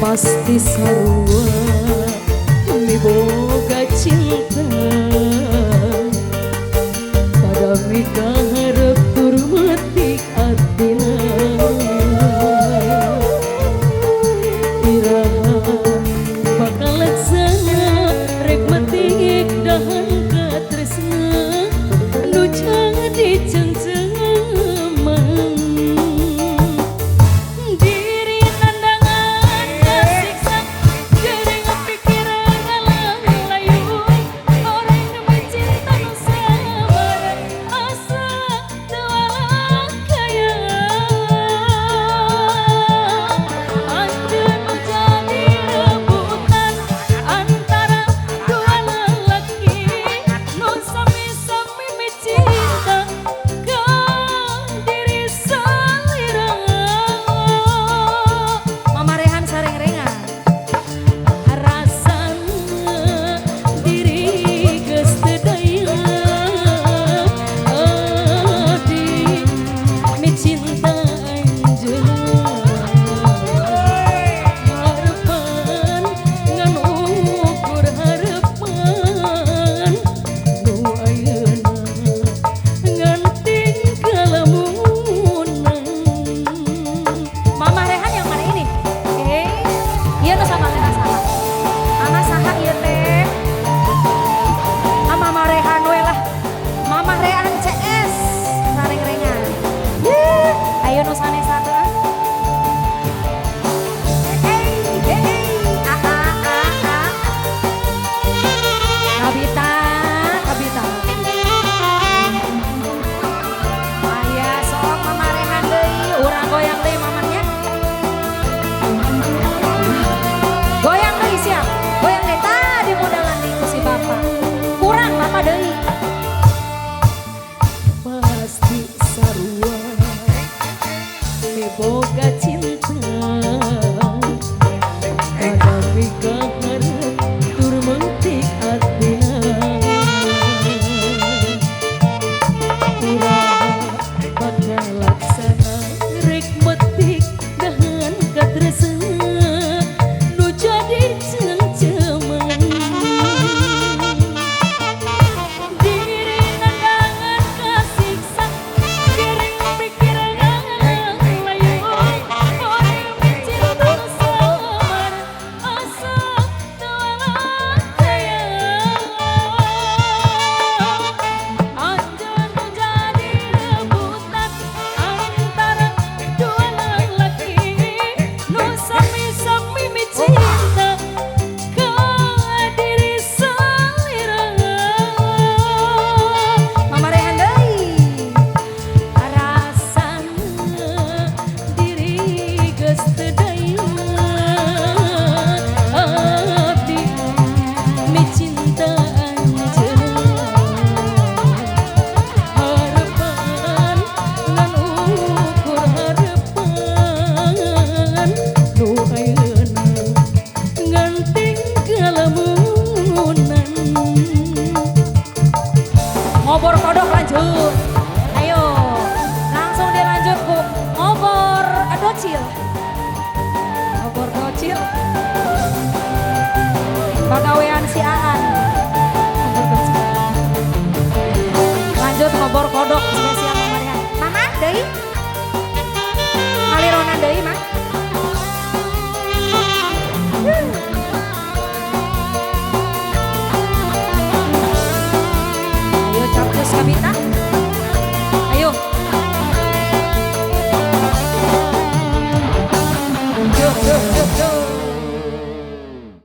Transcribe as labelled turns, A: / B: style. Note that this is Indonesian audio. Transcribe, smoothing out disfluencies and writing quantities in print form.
A: pasti sarua miboga cinta pada mika harap turmetik atina iraha bakal laksana rek metik dahan katresna nu jangan diceng-ceng pasti sarua miboga cinta pada mika harap turmetik atina iraha bakal laksana rek metik dahan katresna nu jadi ceng-cemen ngobor kodok lanjut, ayo langsung dilanjut Bu ngobor docil, ngobor docil, pagawean si Aan, lanjut ngobor kodok spesial Marian, Mama deui, ngalironan deui Mah. Capcus Kabita.